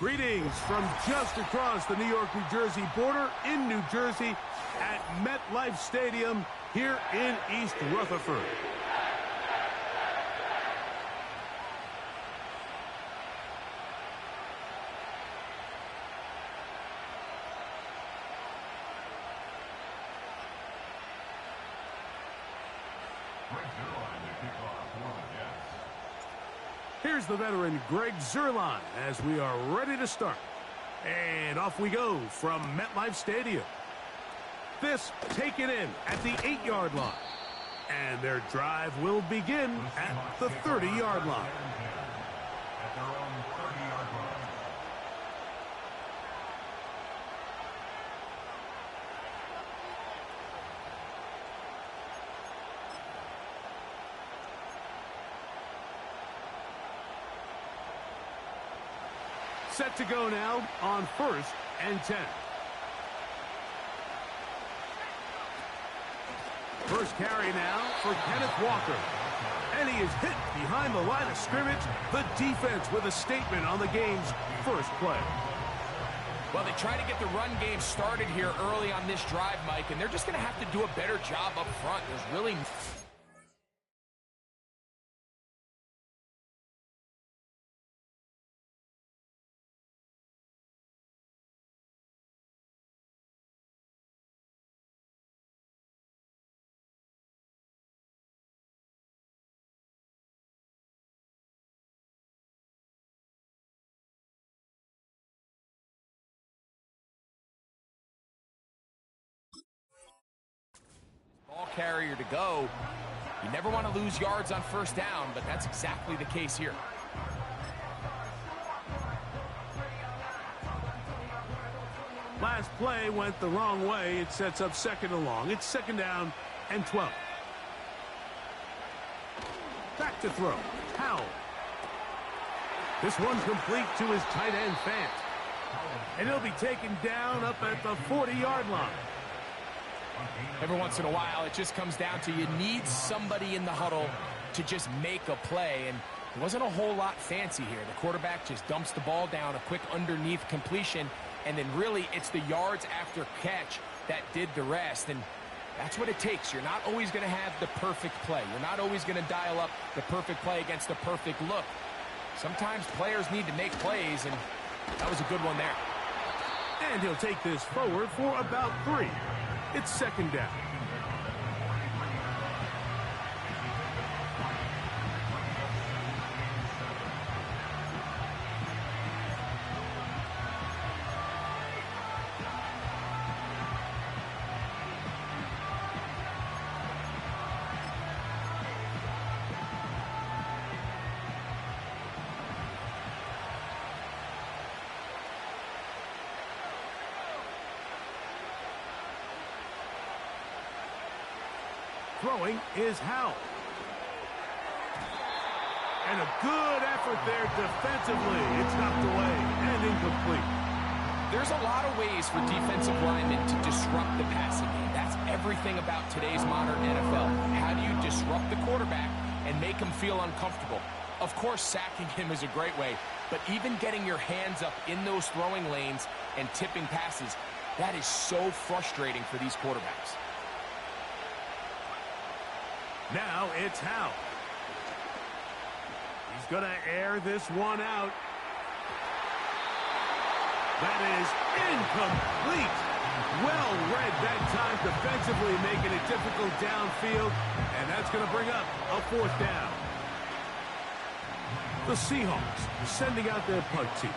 Greetings from just across the New York-New Jersey border in New Jersey at MetLife Stadium here in East Rutherford. Here's the veteran Greg Zuerlein as we are ready to start. And off we go from MetLife Stadium. This taken in at the 8-yard line. And their drive will begin at the 30-yard line. At their own 30-yard line. Set to go now on 1st and 10. First carry now for Kenneth Walker. And he is hit behind the line of scrimmage. The defense with a statement on the game's first play. Well, they try to get the run game started here early on this drive, Mike, and they're just going to have to do a better job up front. There's really... ball carrier to go. You never want to lose yards on first down, but that's exactly the case here. Last play went the wrong way. It sets up 2nd and long. It's 2nd down and 12. Back to throw. Howell. This one's complete to his tight end, Fant. And he'll be taken down up at the 40-yard line. Every once in a while, it just comes down to you need somebody in the huddle to just make a play, and it wasn't a whole lot fancy here. The quarterback just dumps the ball down, a quick underneath completion, and then really it's the yards after catch that did the rest, and that's what it takes. You're not always going to have the perfect play. You're not always going to dial up the perfect play against the perfect look. Sometimes players need to make plays, and that was a good one there. And he'll take this forward for about 3. It's 2nd down. Throwing is Howell. And a good effort there defensively. It's knocked away and incomplete. There's a lot of ways for defensive linemen to disrupt the passing game. That's everything about today's modern NFL. How do you disrupt the quarterback and make him feel uncomfortable? Of course, sacking him is a great way, but even getting your hands up in those throwing lanes and tipping passes, that is so frustrating for these quarterbacks. Now it's Howell. He's going to air this one out. That is incomplete. Well read that time defensively, making it difficult downfield, and that's going to bring up a 4th down. The Seahawks sending out their punt team.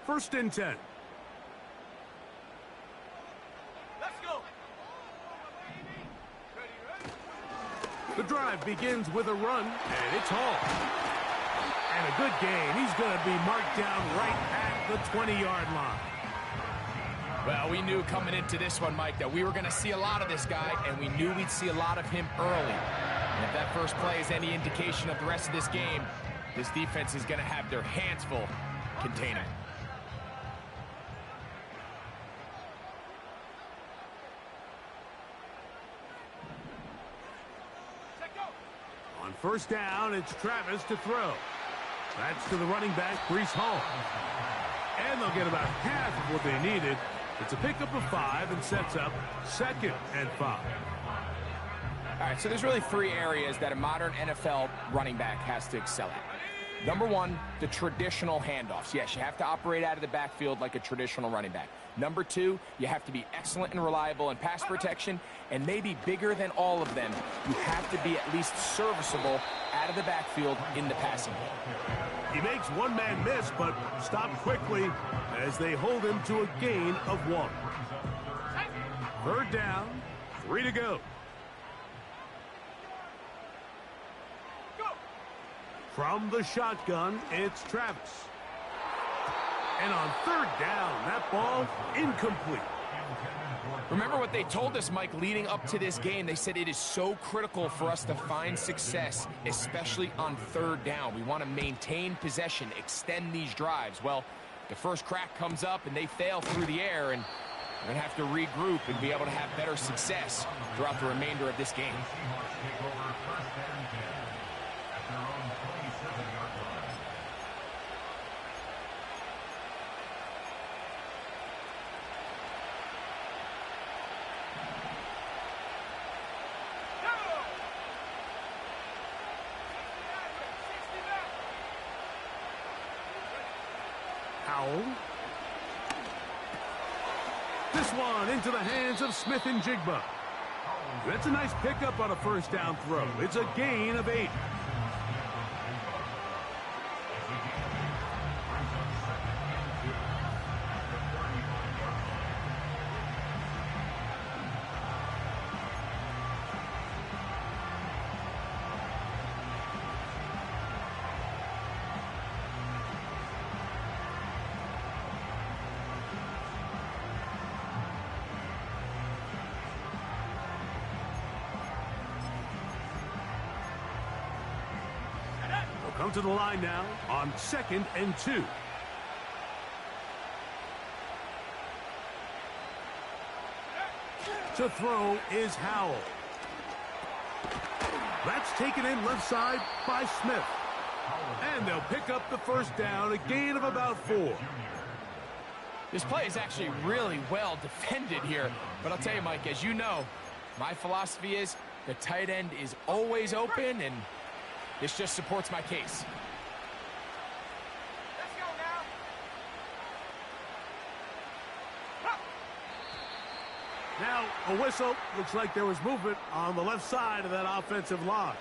First and 10. Let's go. The drive begins with a run, and it's hauled. And a good gain. He's going to be marked down right at the 20-yard line. Well, we knew coming into this one, Mike, that we were going to see a lot of this guy, and we knew we'd see a lot of him early. And if that first play is any indication of the rest of this game, this defense is going to have their hands full containing him. On first down, it's Travis to throw. That's to the running back, Breece Hall. And they'll get about half of what they needed. It's a pickup of 5 and sets up 2nd and 5. All right, so there's really 3 areas that a modern NFL running back has to excel at. Number 1, the traditional handoffs. Yes, you have to operate out of the backfield like a traditional running back. Number 2, you have to be excellent and reliable in pass protection, and maybe bigger than all of them, you have to be at least serviceable out of the backfield in the passing game. He makes one man miss, but stopped quickly as they hold him to a gain of 1. 3rd down, 3 to go. From the shotgun, it's Travis. And on 3rd down, that ball incomplete. Remember what they told us, Mike, leading up to this game. They said it is so critical for us to find success, especially on 3rd down. We want to maintain possession, extend these drives. Well, the first crack comes up and they fail through the air, and we're going to have to regroup and be able to have better success throughout the remainder of this game. This one into the hands of Smith and Jigba. That's a nice pickup on a first down throw. It's a gain of 8. Come to the line now on 2nd and 2. To throw is Howell. That's taken in left side by Smith. And they'll pick up the first down, a gain of about 4. This play is actually really well defended here. But I'll tell you, Mike, as you know, my philosophy is the tight end is always open, and this just supports my case. Let's go now. Now, a whistle. Looks like there was movement on the left side of that offensive line.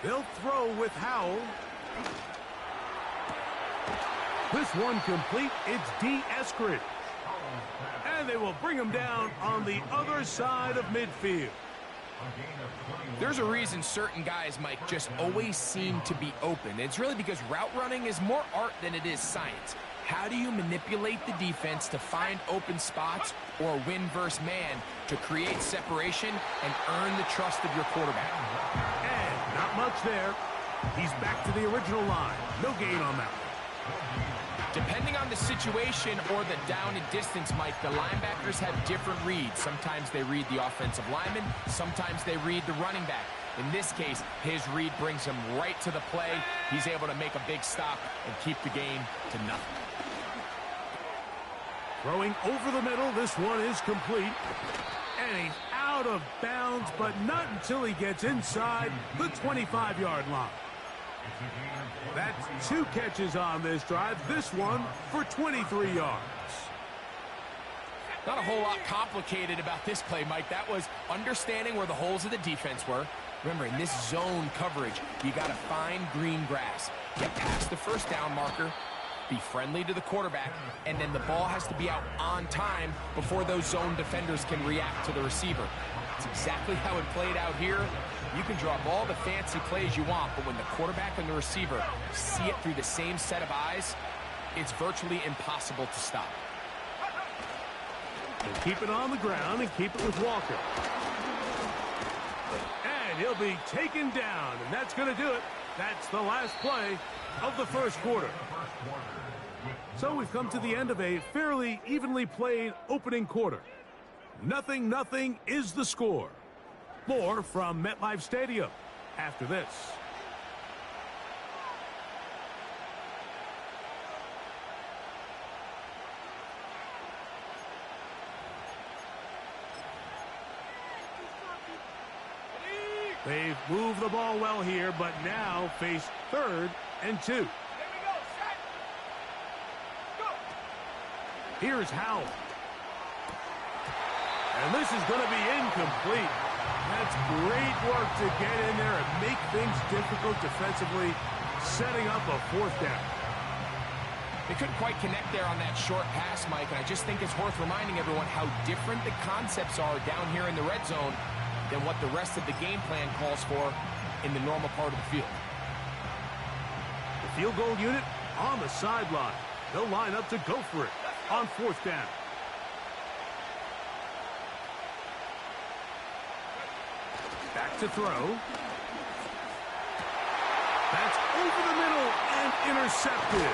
They'll throw with Howell. This one complete. It's D. Eskridge. And they will bring him down on the other side of midfield. There's a reason certain guys, Mike, just always seem to be open. It's really because route running is more art than it is science. How do you manipulate the defense to find open spots or win versus man to create separation and earn the trust of your quarterback? And not much there. He's back to the original line. No gain on that. Depending on the situation or the down and distance, Mike, the linebackers have different reads. Sometimes they read the offensive lineman. Sometimes they read the running back. In this case, his read brings him right to the play. He's able to make a big stop and keep the game to nothing. Throwing over the middle, this one is complete. And he's out of bounds, but not until he gets inside the 25-yard line. That's 2 catches on this drive. This one for 23 yards. Not a whole lot complicated about this play, Mike. That was understanding where the holes of the defense were. Remember, in this zone coverage, you got to find green grass. Get past the first down marker, be friendly to the quarterback, and then the ball has to be out on time before those zone defenders can react to the receiver. That's exactly how it played out here. You can draw up all the fancy plays you want, but when the quarterback and the receiver see it through the same set of eyes, it's virtually impossible to stop. And keep it on the ground and keep it with Walker. And he'll be taken down, and that's going to do it. That's the last play of the first quarter. So we've come to the end of a fairly evenly played opening quarter. 0-0 is the score. More from MetLife Stadium after this. They've moved the ball well here, but now face 3rd and 2. Here's Howell. And this is going to be incomplete. That's great work to get in there and make things difficult defensively, setting up a 4th down. They couldn't quite connect there on that short pass, Mike, and I just think it's worth reminding everyone how different the concepts are down here in the red zone than what the rest of the game plan calls for in the normal part of the field. The field goal unit on the sideline. They'll line up to go for it on 4th down. Back to throw. That's over the middle and intercepted.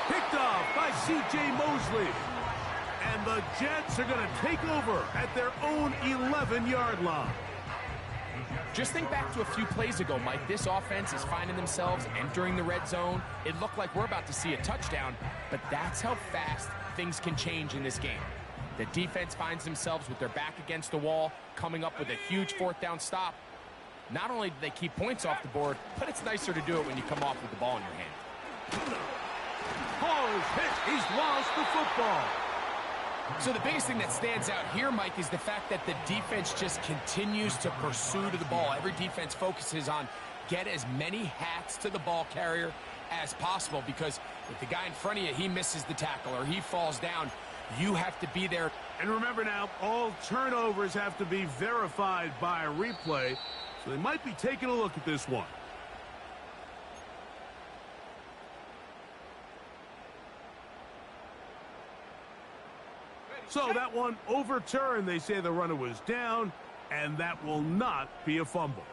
Picked off by C.J. Mosley. And the Jets are going to take over at their own 11-yard line. Just think back to a few plays ago, Mike. This offense is finding themselves entering the red zone. It looked like we're about to see a touchdown, but that's how fast things can change in this game. The defense finds themselves with their back against the wall, coming up with a huge 4th down stop. Not only do they keep points off the board, but it's nicer to do it when you come off with the ball in your hand. Ball is hit. He's lost the football. So the biggest thing that stands out here, Mike, is the fact that the defense just continues to pursue to the ball. Every defense focuses on get as many hats to the ball carrier as possible, because if the guy in front of you, he misses the tackle or he falls down, you have to be there. And remember now, all turnovers have to be verified by a replay, so they might be taking a look at this one. So that one overturned. They say the runner was down, and that will not be a fumble.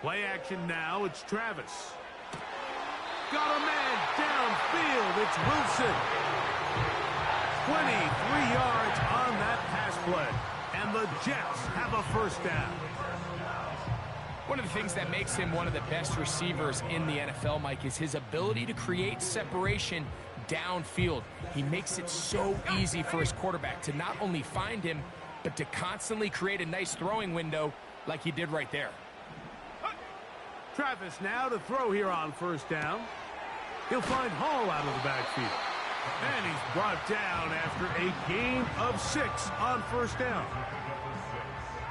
Play action now. It's Travis. Got a man downfield. It's Wilson. 23 yards on that pass play. And the Jets have a 1st down. One of the things that makes him one of the best receivers in the NFL, Mike, is his ability to create separation downfield. He makes it so easy for his quarterback to not only find him, but to constantly create a nice throwing window like he did right there. Travis now to throw here on 1st down. He'll find Hall out of the backfield. And he's brought down after a gain of 6 on 1st down.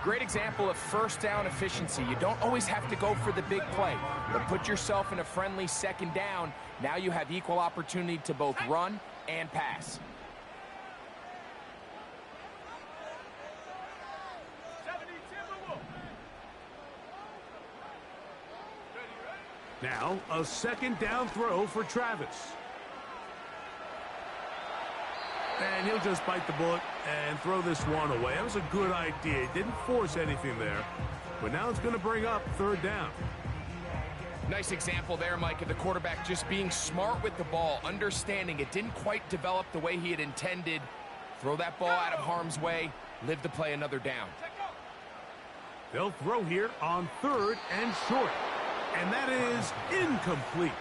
Great example of 1st down efficiency. You don't always have to go for the big play, but put yourself in a friendly 2nd down. Now you have equal opportunity to both run and pass. Now a 2nd down throw for Travis. And he'll just bite the bullet and throw this one away. That was a good idea. He didn't force anything there. But now it's going to bring up 3rd down. Nice example there, Mike, of the quarterback just being smart with the ball, understanding it didn't quite develop the way he had intended. Throw that ball out of harm's way, live to play another down. They'll throw here on 3rd and short. And that is incomplete.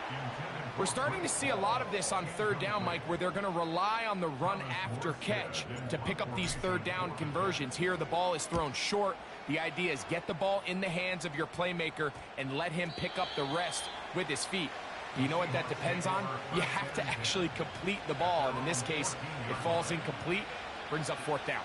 We're starting to see a lot of this on 3rd down, Mike, where they're going to rely on the run after catch to pick up these 3rd down conversions. Here, the ball is thrown short. The idea is get the ball in the hands of your playmaker and let him pick up the rest with his feet. Do you know what that depends on? You have to actually complete the ball, and in this case, it falls incomplete, brings up 4th down.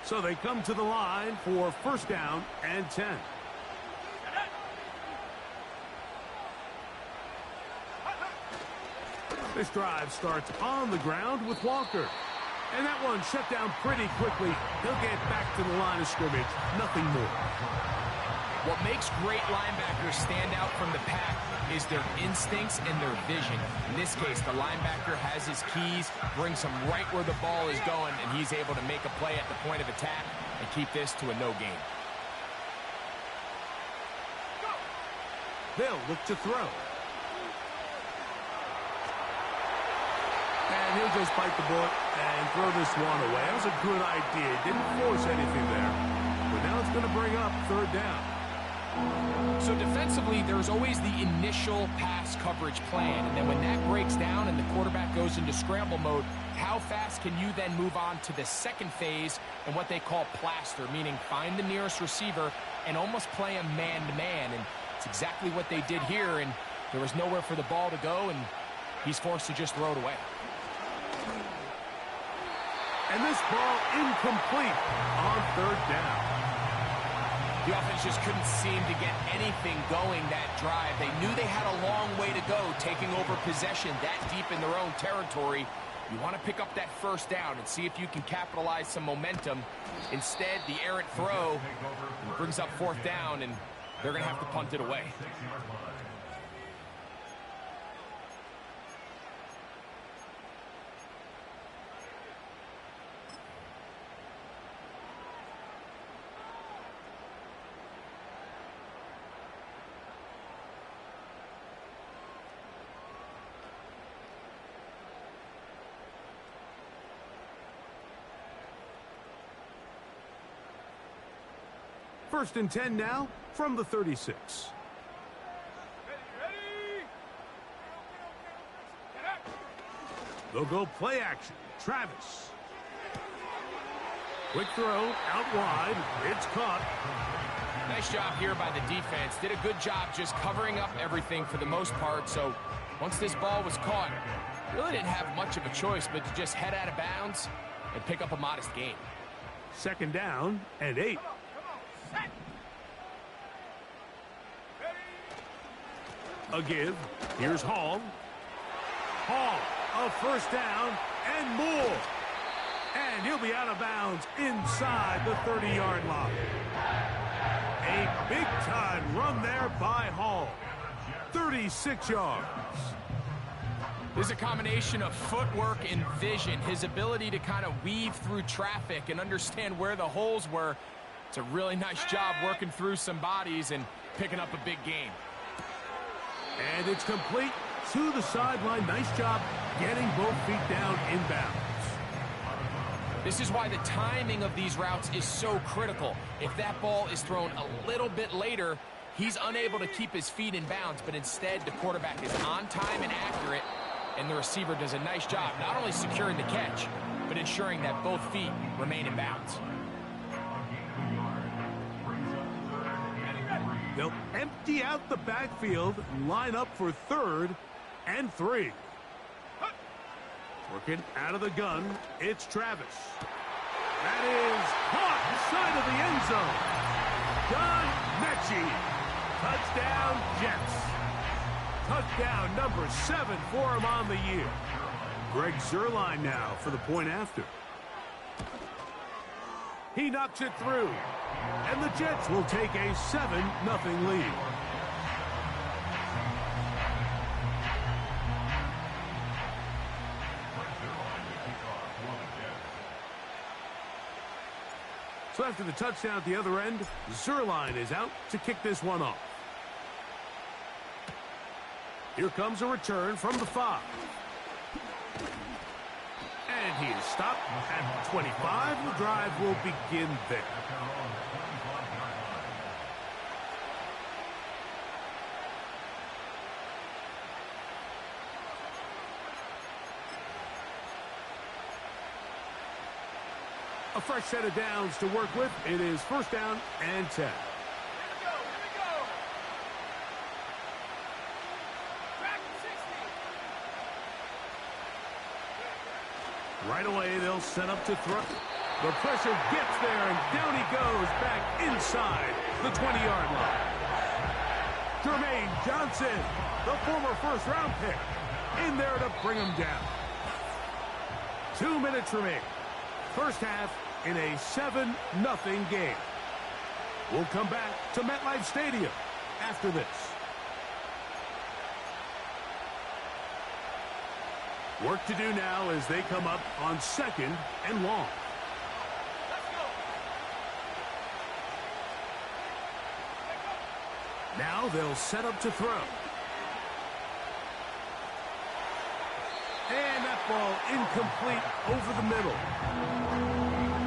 So they come to the line for first down and 10. This drive starts on the ground with Walker. And that one shut down pretty quickly. He'll get back to the line of scrimmage. Nothing more. What makes great linebackers stand out from the pack is their instincts and their vision. In this case, the linebacker has his keys, brings him right where the ball is going, and he's able to make a play at the point of attack and keep this to a no gain. They'll look to throw. And he'll just bite the bullet and throw this one away. That was a good idea. Didn't force anything there. But now it's going to bring up third down. So defensively, there's always the initial pass coverage plan. And then when that breaks down and the quarterback goes into scramble mode, how fast can you then move on to the second phase and what they call plaster, meaning find the nearest receiver and almost play him man-to-man. And it's exactly what they did here. And there was nowhere for the ball to go, and he's forced to just throw it away. And this ball incomplete on third down. The offense just couldn't seem to get anything going that drive. They knew they had a long way to go, taking over possession that deep in their own territory. You want to pick up that first down and see if you can capitalize some momentum. Instead, the errant throw brings up fourth down, and they're going to have to punt it away. First and 10 now from the 36. They'll go play action. Travis. Quick throw out wide. It's caught. Nice job here by the defense. Did a good job just covering up everything for the most part. So once this ball was caught, really didn't have much of a choice but to just head out of bounds and pick up a modest gain. Second down and 8. A give. Here's Hall. Hall, a first down and more. And he'll be out of bounds inside the 30-yard line. A big-time run there by Hall. 36 yards. There's a combination of footwork and vision. His ability to kind of weave through traffic and understand where the holes were. It's a really nice job working through some bodies and picking up a big gain. And it's complete to the sideline. Nice job getting both feet down inbounds. This is why the timing of these routes is so critical. If that ball is thrown a little bit later, he's unable to keep his feet in bounds, but instead the quarterback is on time and accurate, and the receiver does a nice job not only securing the catch, but ensuring that both feet remain in bounds. They'll empty out the backfield, line up for third and 3. Working out of the gun, it's Travis. That is caught side of the end zone. John Mechie. Touchdown, Jets. Touchdown number 7 for him on the year. Greg Zuerlein now for the point after. He knocks it through. And the Jets will take a 7-0 lead. So after the touchdown at the other end, Zuerlein is out to kick this one off. Here comes a return from the 5. And he is stopped at 25. The drive will begin there. A fresh set of downs to work with. It is first down and 10. Right away, they'll set up to throw. The pressure gets there, and down he goes back inside the 20-yard line. Jermaine Johnson, the former first-round pick, in there to bring him down. 2 minutes remain. First half in a 7-0 game. We'll come back to MetLife Stadium after this. Work to do now as they come up on 2nd and long. Now they'll set up to throw. And that ball incomplete over the middle.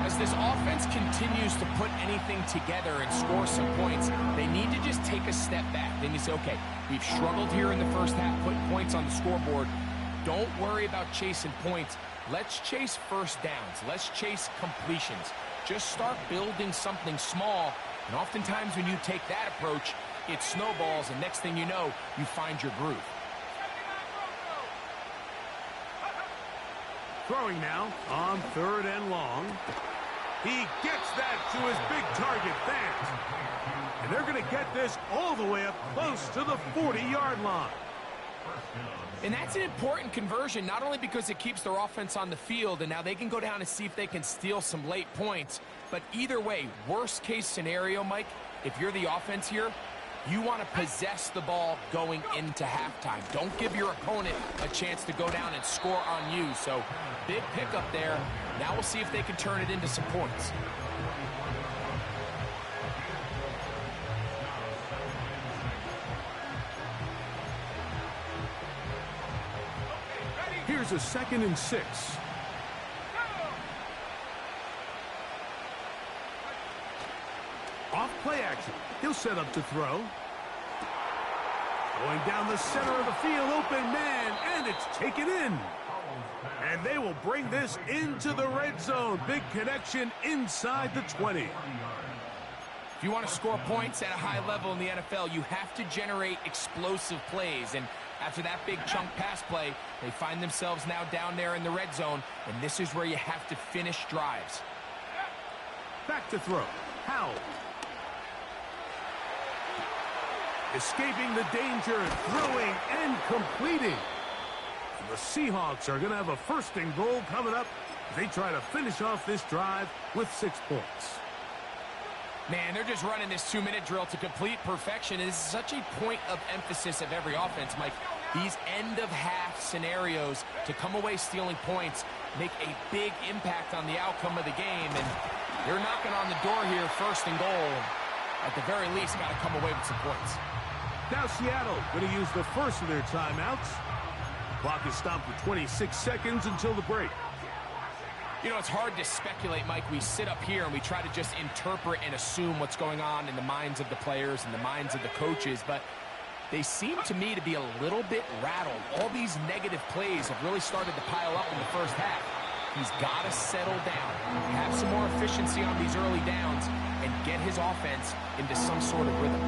As this offense continues to put anything together and score some points, they need to just take a step back. Then you say, okay, we've struggled here in the first half, putting points on the scoreboard. Don't worry about chasing points. Let's chase first downs. Let's chase completions. Just start building something small. And oftentimes when you take that approach, it snowballs, and next thing you know, you find your groove. Throwing now on 3rd and long. He gets that to his big target, Vance. And they're going to get this all the way up close to the 40-yard line. And that's an important conversion, not only because it keeps their offense on the field, and now they can go down and see if they can steal some late points. But either way, worst case scenario, Mike, if you're the offense here, you want to possess the ball going into halftime. Don't give your opponent a chance to go down and score on you. So, big pickup there. Now we'll see if they can turn it into some points. Here's a 2nd and 6. Off play action. He'll set up to throw. Going down the center of the field, open man, and it's taken in. And they will bring this into the red zone. Big connection inside the 20. If you want to score points at a high level in the NFL, you have to generate explosive plays. And after that big chunk pass play, they find themselves now down there in the red zone, and this is where you have to finish drives. Back to throw. Howell. Escaping the danger, throwing and completing. And the Seahawks are going to have a 1st and goal coming up as they try to finish off this drive with 6 points. Man, they're just running this 2-minute drill to complete perfection. And this is such a point of emphasis of every offense, Mike. These end-of-half scenarios to come away stealing points make a big impact on the outcome of the game. And they're knocking on the door here, 1st and goal. At the very least, got to come away with some points. Now Seattle going to use the first of their timeouts. Clock is stopped with 26 seconds until the break. You know, it's hard to speculate, Mike. We sit up here and we try to just interpret and assume what's going on in the minds of the players and the minds of the coaches, but they seem to me to be a little bit rattled. All these negative plays have really started to pile up in the first half. He's got to settle down, have some more efficiency on these early downs, and get his offense into some sort of rhythm.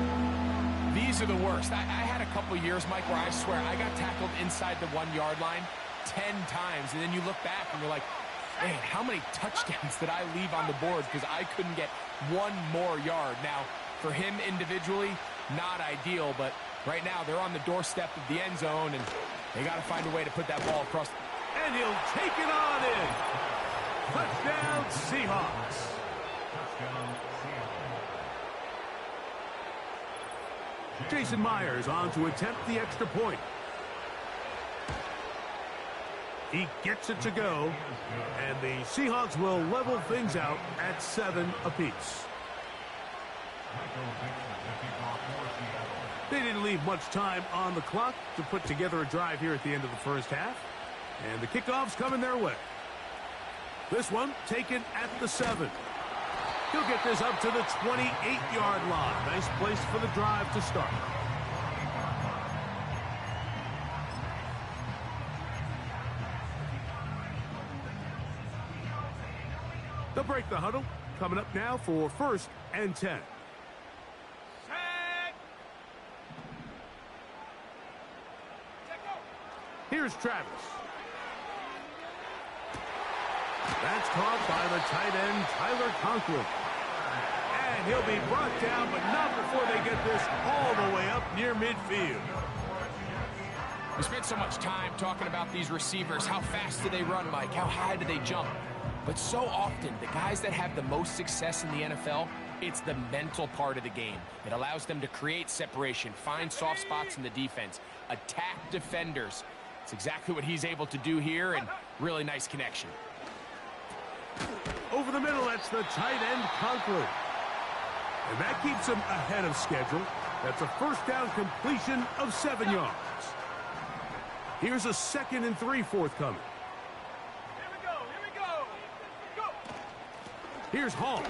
These are the worst. I had a couple years, Mike, where I swear I got tackled inside the 1-yard line 10 times, and then you look back and you're like, man, how many touchdowns did I leave on the board because I couldn't get one more yard? Now, for him individually, not ideal, but right now they're on the doorstep of the end zone, and they got to find a way to put that ball across. And he'll take it on in. Touchdown, Seahawks. Jason Myers on to attempt the extra point. He gets it to go, and the Seahawks will level things out at 7 apiece. They didn't leave much time on the clock to put together a drive here at the end of the first half, and the kickoff's coming their way. This one taken at the 7. He'll get this up to the 28-yard line. Nice place for the drive to start. They'll break the huddle. Coming up now for 1st and 10. Here's Travis. That's caught by the tight end, Tyler Conklin. And he'll be brought down, but not before they get this all the way up near midfield. We spent so much time talking about these receivers. How fast do they run, Mike? How high do they jump? But so often, the guys that have the most success in the NFL, it's the mental part of the game. It allows them to create separation, find soft spots in the defense, attack defenders. It's exactly what he's able to do here, and really nice connection. Over the middle, that's the tight end, Conklin. And that keeps him ahead of schedule. That's a first down completion of 7 yards. Here's a 2nd and 3 forthcoming. Here we go. Go. Here's Hall.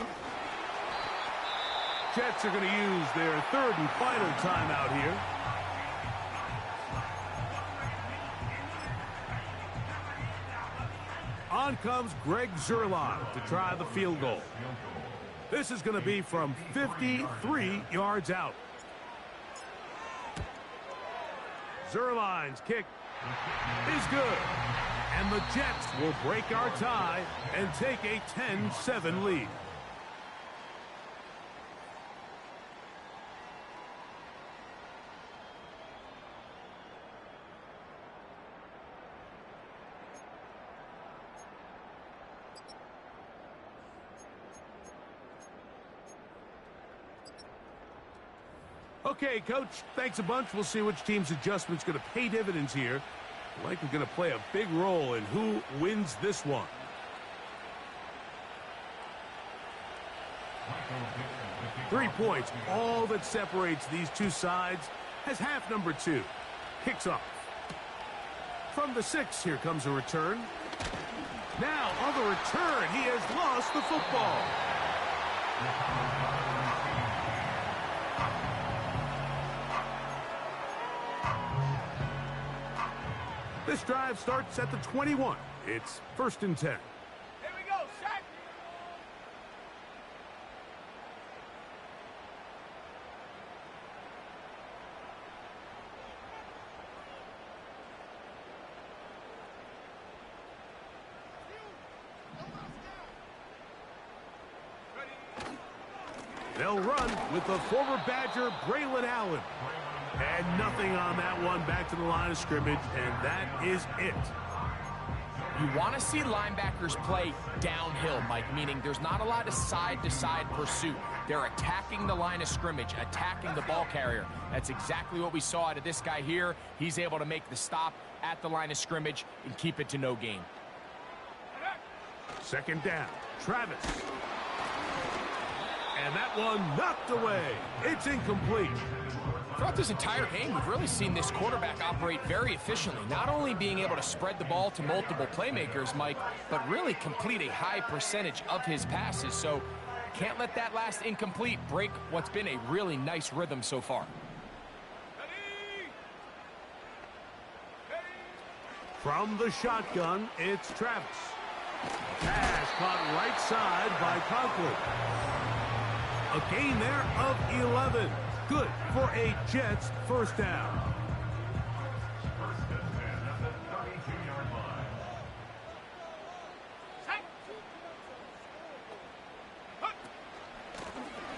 Jets are going to use their 3rd and final timeout here. On comes Greg Zuerlein to try the field goal. This is going to be from 53 yards out. Zuerlein's kick is good. And the Jets will break our tie and take a 10-7 lead. Okay, Coach, thanks a bunch. We'll see which team's adjustment's going to pay dividends here. Likely going to play a big role in who wins this one. Three points, all that separates these two sides, as half number 2 kicks off. From the 6, here comes a return. Now, on the return, he has lost the football. This drive starts at the 21. It's 1st and 10. Here we go, set. They'll run with the former Badger, Braylon Allen. And nothing on that one, back to the line of scrimmage, and that is it. You want to see linebackers play downhill, Mike, meaning there's not a lot of side-to-side pursuit. They're attacking the line of scrimmage, attacking the ball carrier. That's exactly what we saw out of this guy here. He's able to make the stop at the line of scrimmage and keep it to no gain. 2nd down, Travis. And that one knocked away. It's incomplete. Throughout this entire game, we've really seen this quarterback operate very efficiently, not only being able to spread the ball to multiple playmakers, Mike, but really complete a high percentage of his passes. So can't let that last incomplete break what's been a really nice rhythm so far. From the shotgun, it's Travis. Pass caught right side by Conklin. A gain there of 11. Good for a Jets first down.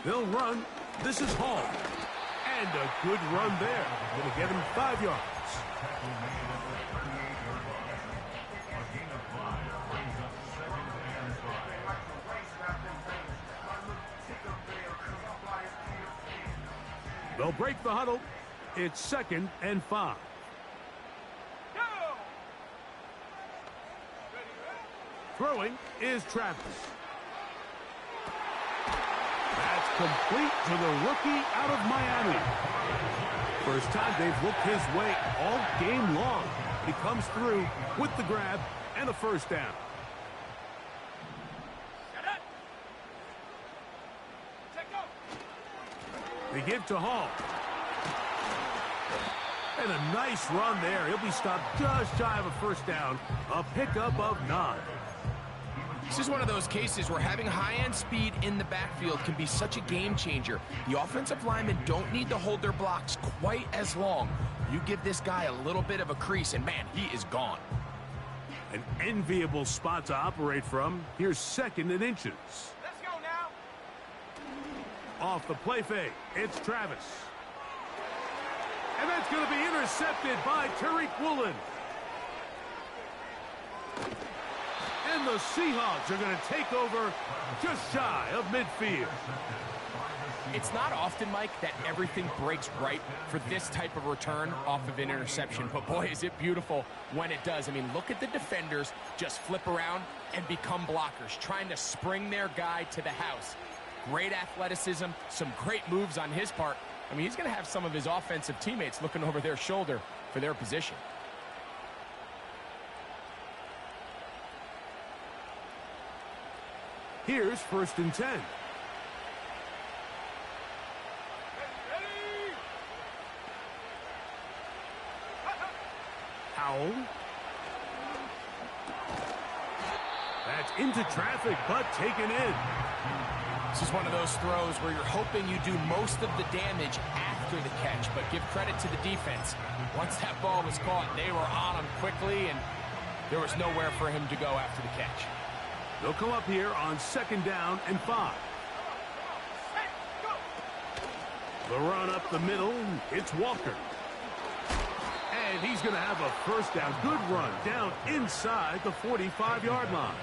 They'll run. This is Hall. And a good run there. Going to get him 5 yards. They'll break the huddle. It's 2nd and 5. Throwing is Travis. That's complete to the rookie out of Miami. First time they've looked his way all game long. He comes through with the grab and a first down. They give to Hall. And a nice run there. He'll be stopped just shy of a first down. A pickup of 9. This is one of those cases where having high-end speed in the backfield can be such a game changer. The offensive linemen don't need to hold their blocks quite as long. You give this guy a little bit of a crease, and man, he is gone. An enviable spot to operate from. Here's 2nd and inches. Let's go now. Off the play fake, it's Travis. And that's going to be intercepted by Tariq Woolen. And the Seahawks are going to take over just shy of midfield. It's not often, Mike, that everything breaks right for this type of return off of an interception. But, boy, is it beautiful when it does. I mean, look at the defenders just flip around and become blockers, trying to spring their guy to the house. Great athleticism, some great moves on his part. I mean, he's going to have some of his offensive teammates looking over their shoulder for their position. Here's 1st and 10. Howell. That's into traffic, but taken in. This is one of those throws where you're hoping you do most of the damage after the catch, but give credit to the defense. Once that ball was caught, they were on him quickly, and there was nowhere for him to go after the catch. They'll come up here on 2nd down and 5. The run up the middle, it's Walker. And he's going to have a 1st down. Good run down inside the 45-yard line.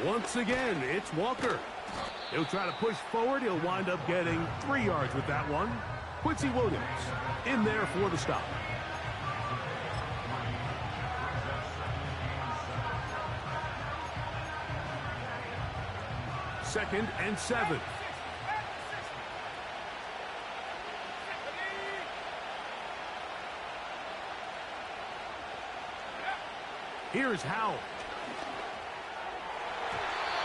Once again, it's Walker. He'll try to push forward. He'll wind up getting 3 yards with that one. Quincy Williams in there for the stop. Second and 7. Here's Howell.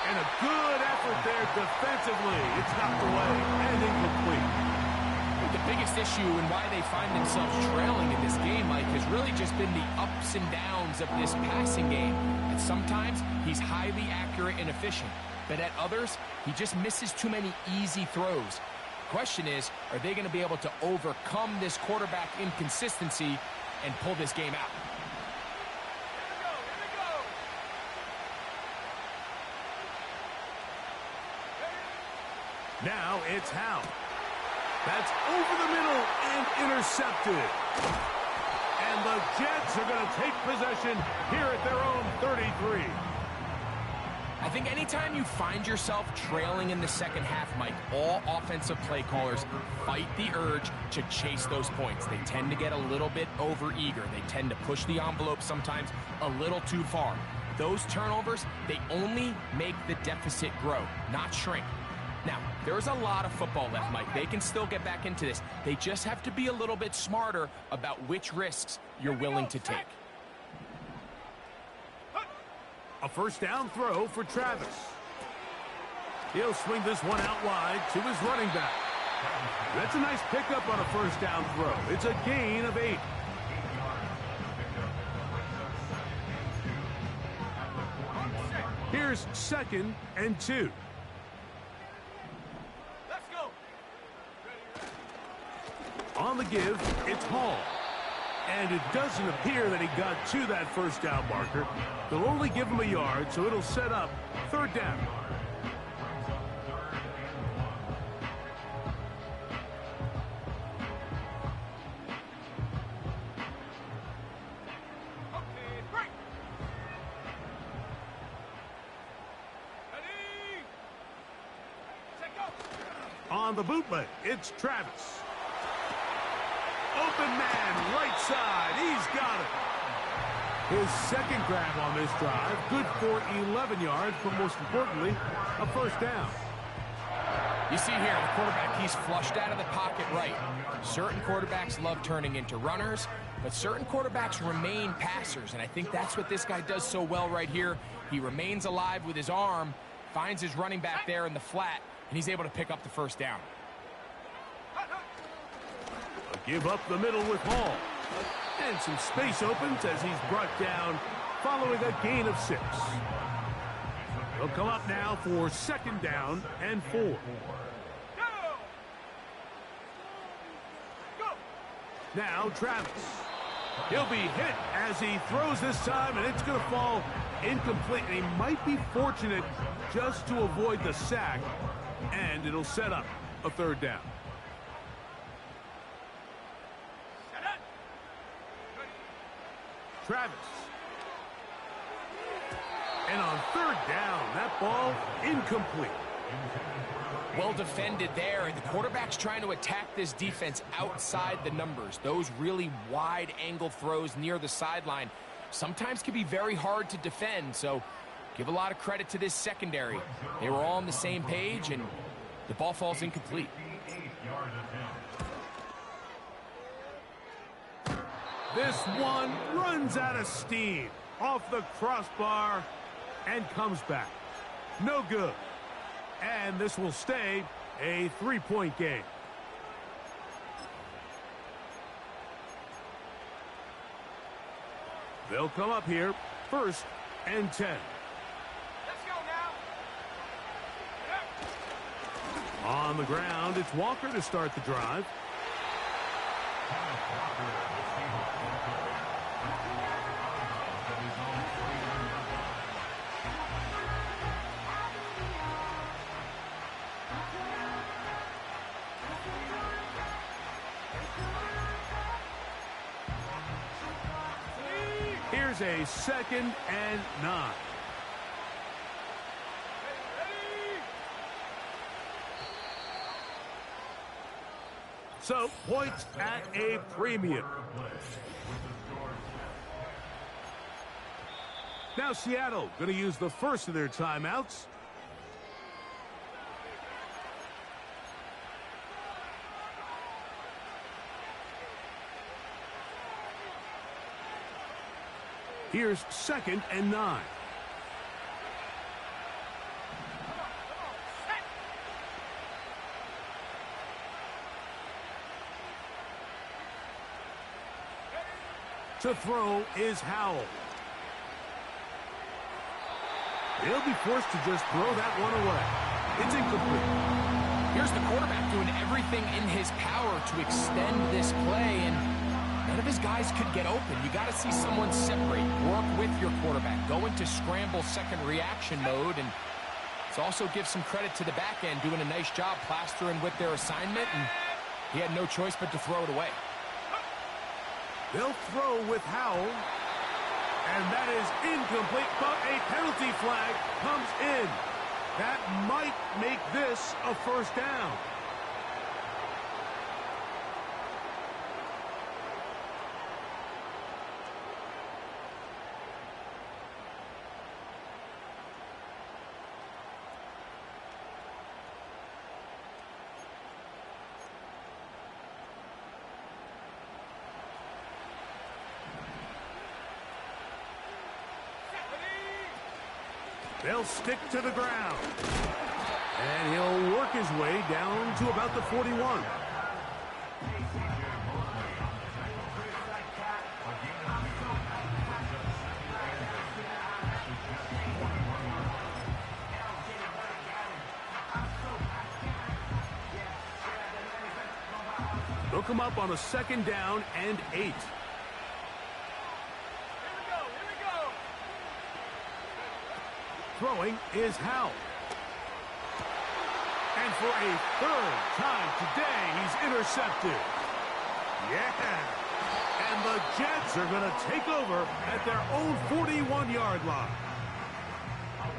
And a good effort there defensively. It's knocked away and incomplete. The biggest issue and why they find themselves trailing in this game, Mike, has really just been the ups and downs of this passing game. And sometimes he's highly accurate and efficient, but at others, he just misses too many easy throws. The question is, are they going to be able to overcome this quarterback inconsistency and pull this game out? Now it's Howell. That's over the middle and intercepted. And the Jets are going to take possession here at their own 33. I think anytime you find yourself trailing in the second half, Mike, all offensive play callers fight the urge to chase those points. They tend to get a little bit overeager. They tend to push the envelope sometimes a little too far. Those turnovers, they only make the deficit grow, not shrink. Now, there's a lot of football left, Mike. They can still get back into this. They just have to be a little bit smarter about which risks you're willing to take. A 1st down throw for Travis. He'll swing this one out wide to his running back. That's a nice pickup on a 1st down throw. It's a gain of 8. Here's 2nd and 2. On the give, it's Hall. And it doesn't appear that he got to that 1st down marker. They'll only give him a yard, so it'll set up 3rd down. On the bootleg, it's Travis. Open man, right side. He's got it. His 2nd grab on this drive. Good for 11 yards, but most importantly, a 1st down. You see here, the quarterback, he's flushed out of the pocket right. Certain quarterbacks love turning into runners, but certain quarterbacks remain passers, and I think that's what this guy does so well right here. He remains alive with his arm, finds his running back there in the flat, and he's able to pick up the 1st down. A give up the middle with Hall. And And some space opens as he's brought down following a gain of 6. He'll come up now for 2nd down and 4. Go! Go! Now Travis. He'll be hit as he throws this time, and it's going to fall incomplete. And he might be fortunate just to avoid the sack, and it'll set up a 3rd down. Set up. Travis. And on 3rd down, that ball incomplete. Well defended there. The quarterback's trying to attack this defense outside the numbers. Those really wide angle throws near the sideline sometimes can be very hard to defend. So give a lot of credit to this secondary. They were all on the same page, and the ball falls incomplete. This one runs out of steam off the crossbar and comes back. No good. And this will stay a 3-point game. They'll come up here, 1st and 10. Let's go now. On the ground, it's Walker to start the drive. Here's a 2nd and 9. So, points at a premium. Now Seattle going to use the first of their timeouts. Here's 2nd and 9. To throw is Howell. He'll be forced to just throw that one away. It's incomplete. Here's the quarterback doing everything in his power to extend this play, and none of his guys could get open. You got to see someone separate, work with your quarterback, go into scramble second reaction mode, and let's also give some credit to the back end doing a nice job plastering with their assignment, and he had no choice but to throw it away. They'll throw with Howell, and that is incomplete, but a penalty flag comes in. That might make this a 1st down. They'll stick to the ground. And he'll work his way down to about the 41. They'll come up on a 2nd down and 8. Throwing is Howell. And for a 3rd time today, he's intercepted. Yeah. And the Jets are going to take over at their own 41-yard line.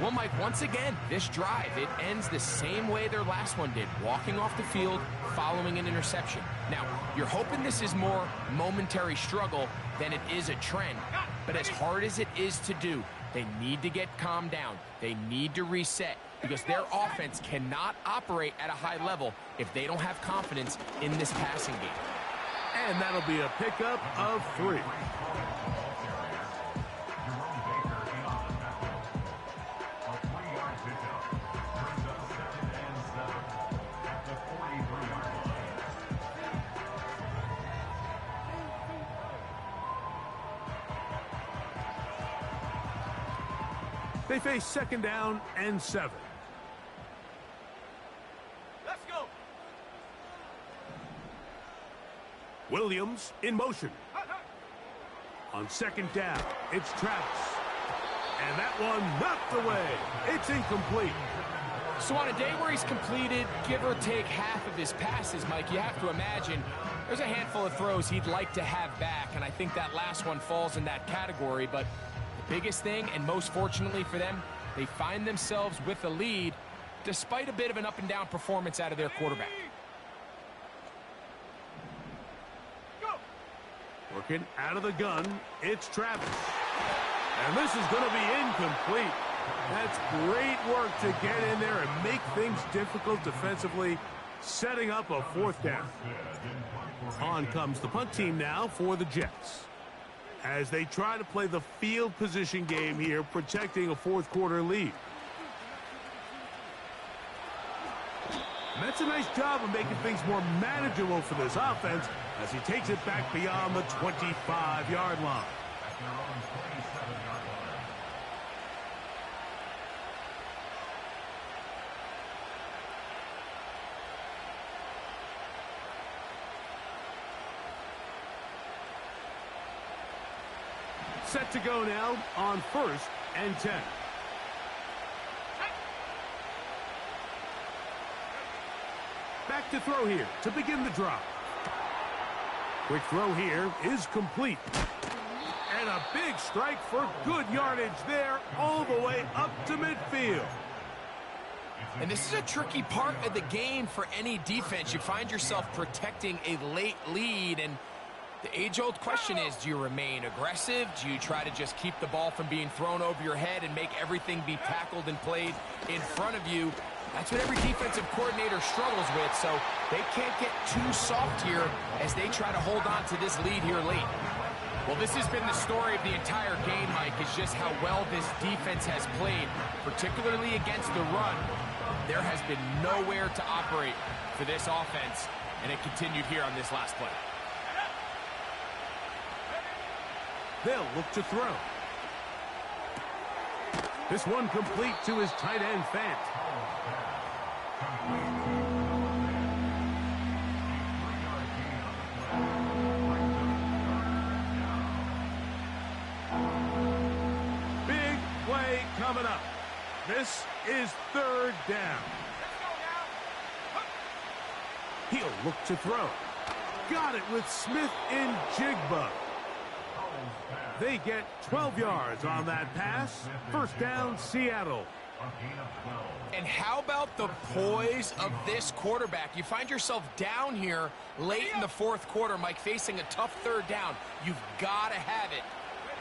Well, Mike, once again, this drive, it ends the same way their last one did, walking off the field, following an interception. Now, you're hoping this is more momentary struggle than it is a trend. But as hard as it is to do, they need to get calmed down. They need to reset because their offense cannot operate at a high level if they don't have confidence in this passing game. And that'll be a pickup of 3. They face 2nd down and 7. Let's go. Williams in motion. On 2nd down, it's Travis. And that one knocked away. It's incomplete. So on a day where he's completed, give or take half of his passes, Mike, you have to imagine there's a handful of throws he'd like to have back, and I think that last one falls in that category. But the biggest thing, and most fortunately for them, they find themselves with a lead despite a bit of an up-and-down performance out of their quarterback. Working out of the gun, it's Travis. And this is going to be incomplete. That's great work to get in there and make things difficult defensively, setting up a 4th down. On comes the punt team now for the Jets, as they try to play the field position game here, protecting a 4th quarter lead. And that's a nice job of making things more manageable for this offense as he takes it back beyond the 25-yard line. At their own 27-yard line. Set to go now on 1st and 10. Back to throw here to begin the drive. Quick throw here is complete. And a big strike for good yardage there all the way up to midfield. And this is a tricky part of the game for any defense. You find yourself protecting a late lead, and the age-old question is, do you remain aggressive? Do you try to just keep the ball from being thrown over your head and make everything be tackled and played in front of you? That's what every defensive coordinator struggles with, so they can't get too soft here as they try to hold on to this lead here late. Well, this has been the story of the entire game, Mike, is just how well this defense has played, particularly against the run. There has been nowhere to operate for this offense, and it continued here on this last play. They'll look to throw. This one complete to his tight end, Fant. Big play coming up. This is 3rd down. He'll look to throw. Got it with Smith in Jigba. They get 12 yards on that pass. 1st down, Seattle. And how about the poise of this quarterback? You find yourself down here late in the 4th quarter, Mike, facing a tough 3rd down. You've got to have it.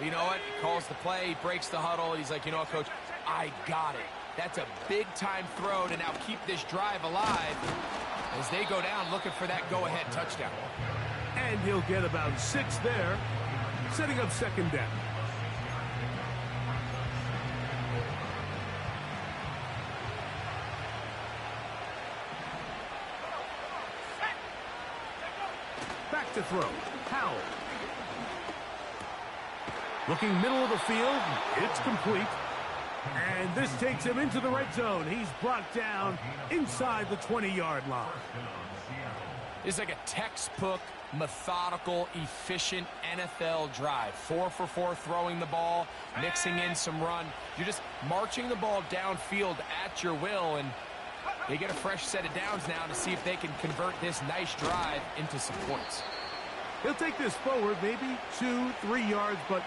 You know what? He calls the play, he breaks the huddle. He's like, you know what, Coach? I got it. That's a big-time throw to now keep this drive alive as they go down looking for that go-ahead touchdown. And he'll get about 6 there, setting up 2nd down. Back to throw. Howell. Looking middle of the field. It's complete. And this takes him into the red zone. He's brought down inside the 20-yard line. It's like a textbook, methodical, efficient NFL drive. 4 for 4 throwing the ball, mixing in some run. You're just marching the ball downfield at your will, and they get a fresh set of downs now to see if they can convert this nice drive into some points. He'll take this forward, maybe 2-3 yards, but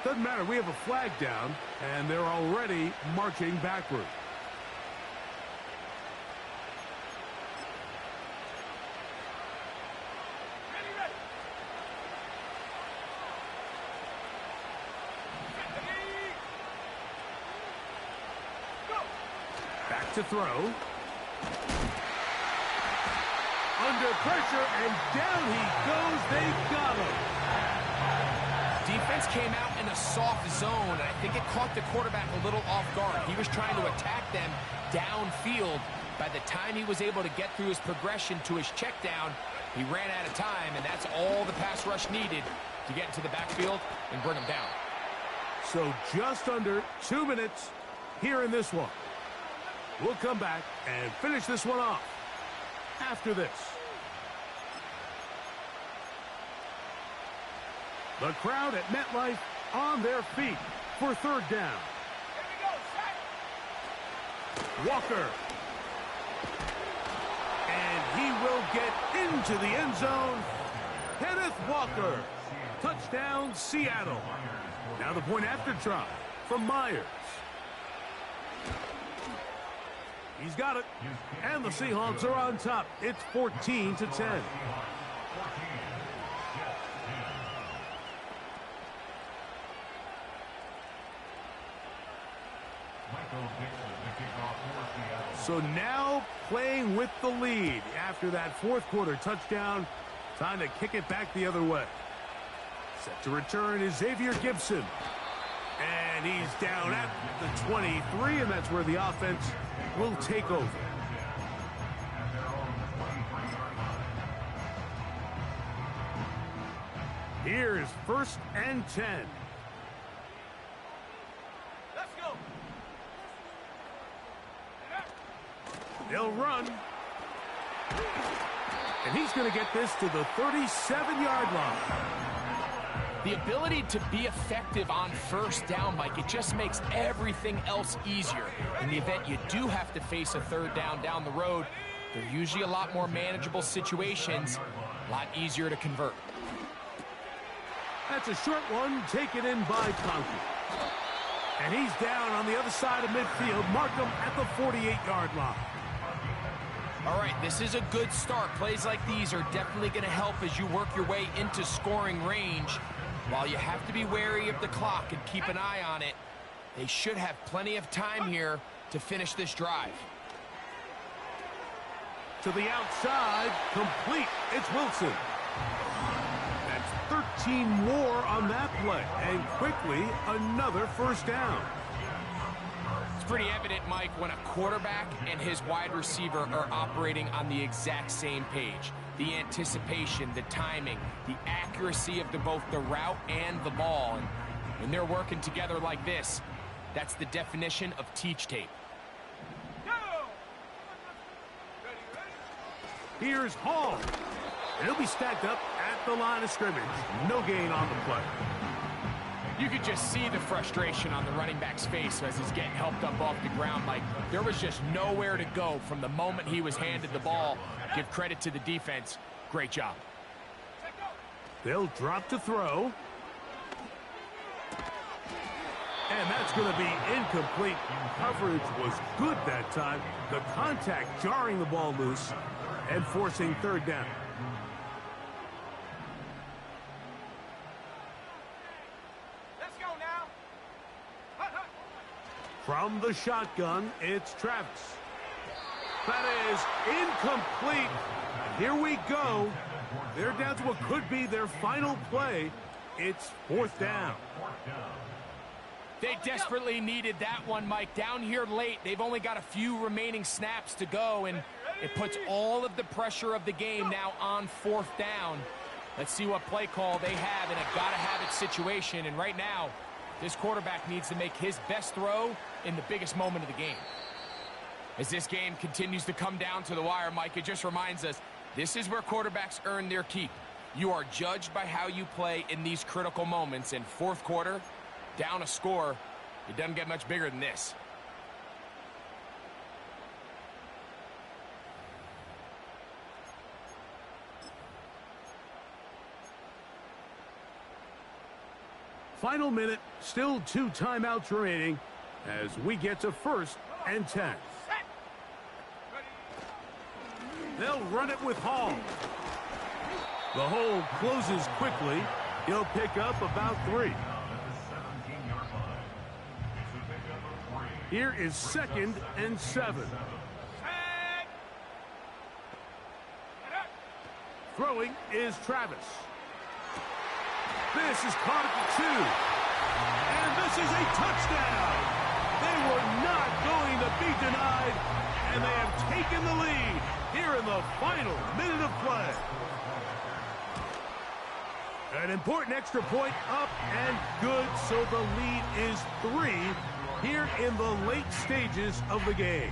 doesn't matter. We have a flag down, and they're already marching backward. Back to throw. Under pressure, and down he goes. They got him. Defense came out in a soft zone, and I think it caught the quarterback a little off guard. He was trying to attack them downfield. By the time he was able to get through his progression to his check down, he ran out of time, and that's all the pass rush needed to get into the backfield and bring him down. So just under 2 minutes here in this one. We'll come back and finish this one off after this. The crowd at MetLife on their feet for third down. Here we go, set. Walker. And he will get into the end zone. Kenneth Walker. Touchdown, Seattle. Now the point after try from Myers. He's got it. And the Seahawks are on top. It's 14-10. So now playing with the lead after that fourth quarter touchdown. Time to kick it back the other way. Set to return is Xavier Gibson. And he's down at the 23, and that's where the offense will take over. Here's 1st and 10. Let's go. They'll run. And he's going to get this to the 37-yard line. The ability to be effective on first down, Mike, it just makes everything else easier. In the event you do have to face a third down the road, they're usually a lot more manageable situations, a lot easier to convert. That's a short one taken in by Conklin. And he's down on the other side of midfield. Mark him at the 48-yard line. All right, this is a good start. Plays like these are definitely going to help as you work your way into scoring range. While you have to be wary of the clock and keep an eye on it, they should have plenty of time here to finish this drive. To the outside, complete. It's Wilson. That's 13 more on that play. And quickly, another first down. It's pretty evident, Mike, when a quarterback and his wide receiver are operating on the exact same page. The anticipation, the timing, the accuracy of both the route and the ball. And when they're working together like this, that's the definition of teach tape. Go. Ready. Here's Hall. And he'll be stacked up at the line of scrimmage. No gain on the play. You could just see the frustration on the running back's face as he's getting helped up off the ground. Like, there was just nowhere to go from the moment he was handed the ball. Give credit to the defense. Great job. They'll drop to throw. And that's going to be incomplete. Coverage was good that time. The contact jarring the ball loose and forcing third down. Let's go now. Hut. From the shotgun, it's Travis. That is incomplete. Here we go. They're down to what could be their final play. It's fourth down. They desperately needed that one, Mike. Down here late, they've only got a few remaining snaps to go, and it puts all of the pressure of the game now on fourth down. Let's see what play call they have in a gotta-have-it situation. And right now, this quarterback needs to make his best throw in the biggest moment of the game. As this game continues to come down to the wire, Mike, it just reminds us, this is where quarterbacks earn their keep. You are judged by how you play in these critical moments. In fourth quarter, down a score, it doesn't get much bigger than this. Final minute, still 2 timeouts remaining as we get to 1st and 10. They'll run it with Hall. The hole closes quickly. He'll pick up about 3. Here is 2nd and 7. Throwing is Travis. This is caught at the 2. And this is a touchdown. They were not going to be denied, and they have taken the lead here in the final minute of play. An important extra point up and good, so the lead is 3. here in the late stages of the game.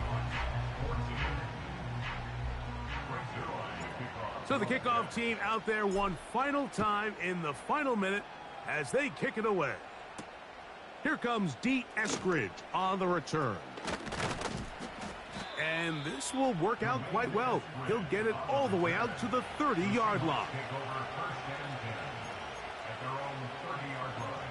So the kickoff team out there one final time in the final minute as they kick it away. Here comes D. Eskridge on the return. And this will work out quite well. He'll get it all the way out to the 30-yard line. Take over first and 10 at their own 30-yard line.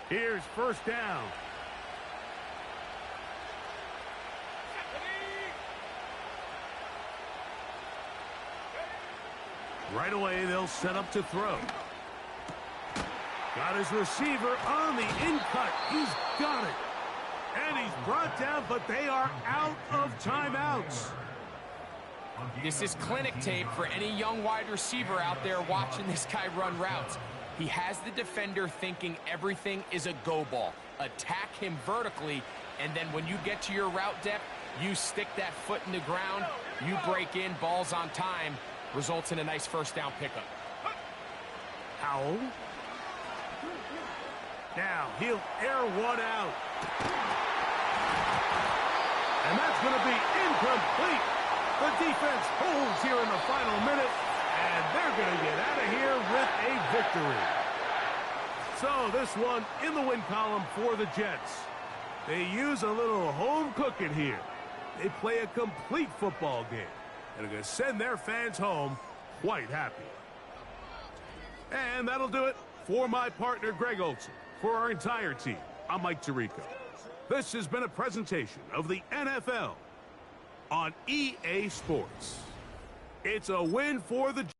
Here's first down. Right away, they'll set up to throw. Got his receiver on the in-cut. He's got it. And he's brought down, but they are out of timeouts. This is clinic tape for any young wide receiver out there watching this guy run routes. He has the defender thinking everything is a go ball. Attack him vertically, and then when you get to your route depth, you stick that foot in the ground, you break in, balls on time, results in a nice first down pickup. Howell. Now he'll air one out. And that's going to be incomplete. The defense holds here in the final minute, and they're going to get out of here with a victory. So this one in the win column for the Jets. They use a little home cooking here. They play a complete football game and are going to send their fans home quite happy. And that'll do it for my partner, Greg Olson. For our entire team, I'm Mike Tirico. This has been a presentation of the NFL on EA Sports. It's a win for the Jets.